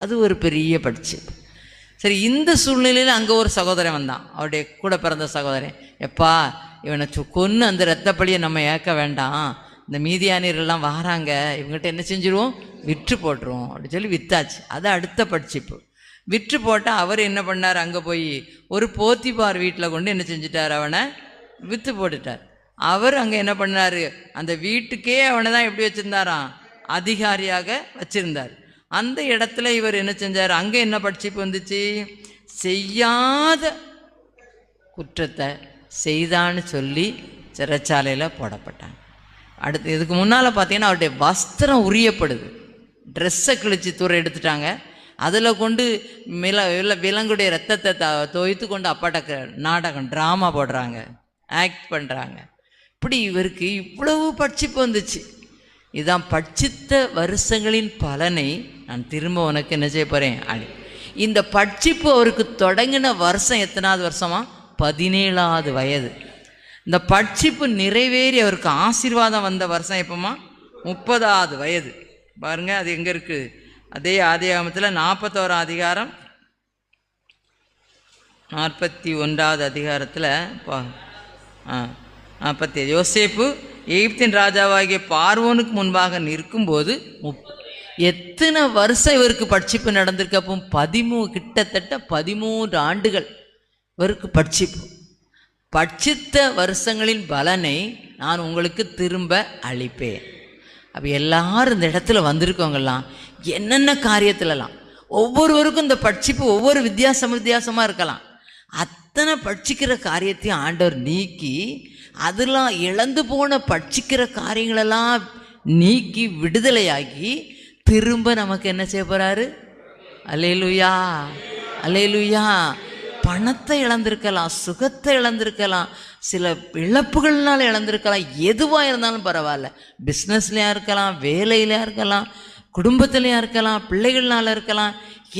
அது ஒரு பெரிய பட்சிப்பு. சரி, இந்த சூழ்நிலையில் அங்கே ஒரு சகோதரன் வந்தான், அவருடைய கூட பிறந்த சகோதரன். எப்பா, இவனை கொன்று அந்த இரத்தப்பழியை நம்ம ஏற்க வேண்டாம், இந்த மீதியானியர்கள்லாம் வராங்க, இவங்ககிட்ட என்ன செஞ்சுருவோம், விற்று போட்டுருவோம் அப்படின்னு சொல்லி வித்தாச்சு. அது அடுத்த பட்சிப்பு. விற்று போட்டால் அவர் என்ன பண்ணார், அங்கே போய் ஒரு போத்திபார் வீட்டில் கொண்டு என்ன செஞ்சிட்டார், அவனை விற்று போட்டுட்டார். அவர் அங்கே என்ன பண்ணார், அந்த வீட்டுக்கே அவனை தான் எப்படி வச்சுருந்தாராம், அதிகாரியாக வச்சுருந்தார். அந்த இடத்துல இவர் என்ன செஞ்சார், அங்கே என்ன பட்சிப்பு வந்துச்சு, செய்யாத குற்றத்தை செய்தான்னு சொல்லி சிறைச்சாலையில் போடப்பட்டாங்க. அடுத்து இதுக்கு முன்னால் பார்த்தீங்கன்னா அவருடைய வஸ்திரம் உரியப்படுது, ட்ரெஸ்ஸை கிழிச்சு தூர எடுத்துட்டாங்க, அதில் கொண்டு விலங்குடைய ரத்தத்தை தோய்த்து கொண்டு அப்பாட்ட நாடகம் ட்ராமா போடுறாங்க, ஆக்ட் பண்ணுறாங்க. இப்படி இவருக்கு இவ்வளவு பட்சிப்பு வந்துச்சு. இதுதான் பட்சித்த வருஷங்களின் பலனை நான் திரும்ப உனக்கு என்ன செய்ய போகிறேன். இந்த பட்சிப்பு அவருக்கு தொடங்கின வருஷம் எத்தனாவது வருஷமா, 17வது வயது. இந்த பட்சிப்பு நிறைவேறி அவருக்கு ஆசீர்வாதம் வந்த வருஷம் எப்போமா, 30வது வயது. பாருங்கள், அது எங்கே இருக்குது, அதே ஆதியாகமத்தில் 41 அதிகாரம் 41வது அதிகாரத்தில் 40. யோசேப்பு எகிப்தின் ராஜாவாகிய பார்வோனுக்கு முன்பாக நிற்கும்போது எத்தனை வருஷம் இவருக்கு பட்சிப்பு நடந்திருக்கு. அப்போ கிட்டத்தட்ட 13 ஆண்டுகள் இவருக்கு பட்சிப்பு. பட்சித்த வருஷங்களின் பலனை நான் உங்களுக்கு திரும்ப அளிப்பேன். அப்போ எல்லாரும் இந்த இடத்துல வந்திருக்கவங்கெல்லாம் என்னென்ன காரியத்திலலாம், ஒவ்வொருவருக்கும் இந்த பட்சிப்பு ஒவ்வொரு வித்தியாசமாக இருக்கலாம். அத்தனை பட்சிக்கிற காரியத்தையும் ஆண்டவர் நீக்கி, அதெல்லாம் இழந்து போன பட்சிக்கிற காரியங்களெல்லாம் நீக்கி விடுதலையாகி திரும்ப நமக்கு என்ன செய்ய போகிறாரு. அல்லேலூயா, அல்லேலூயா. பணத்தை இழந்திருக்கலாம், சுகத்தை இழந்திருக்கலாம், சில இழப்புகள்னால இழந்திருக்கலாம், எதுவாக இருந்தாலும் பரவாயில்ல. பிஸ்னஸ்லையாக இருக்கலாம், வேலையிலையாக இருக்கலாம், குடும்பத்திலையாக இருக்கலாம், பிள்ளைகள்னால இருக்கலாம்.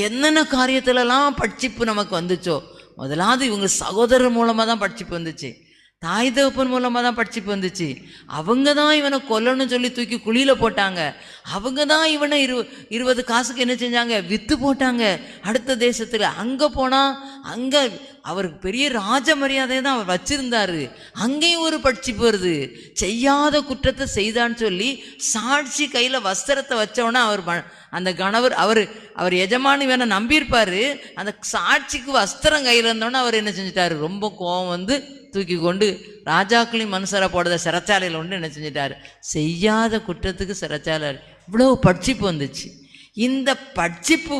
என்னென்ன காரியத்திலலாம் பட்சிப்பு நமக்கு வந்துச்சோ, முதலாவது இவங்க சகோதரர் மூலமாக தான் பட்சிப்பு வந்துச்சு, தாய் தகப்பன் மூலமாக தான் பட்சிப்பு வந்துச்சு. அவங்க தான் இவனை கொல்லணும்னு சொல்லி தூக்கி குழியில் போட்டாங்க. அவங்க தான் இவனை 20 காசுக்கு என்ன செஞ்சாங்க, விற்று போட்டாங்க அடுத்த தேசத்தில். அங்கே போனால் அங்கே அவருக்கு பெரிய ராஜ மரியாதையை தான் அவர் வச்சிருந்தாரு, அங்கேயும் ஒரு பட்சிப்பு வருது. செய்யாத குற்றத்தை செய்தான்னு சொல்லி சாட்சி கையில் வஸ்திரத்தை வச்சவொன்னே அவர் அந்த கணவர் அவர் எஜமானி வேணா நம்பியிருப்பார். அந்த சாட்சிக்கு வஸ்திரம் கையில் இருந்தோன்னே அவர் என்ன செஞ்சிட்டாரு, ரொம்ப கோபம் வந்து தூக்கி கொண்டு ராஜாக்களின் மனுஷரை போடுற சிறைச்சாலையில் கொண்டு என்ன செஞ்சிட்டாரு, செய்யாத குற்றத்துக்கு சிறைச்சாலை. இவ்வளோ பட்சிப்பு வந்துச்சு. இந்த பட்சிப்பு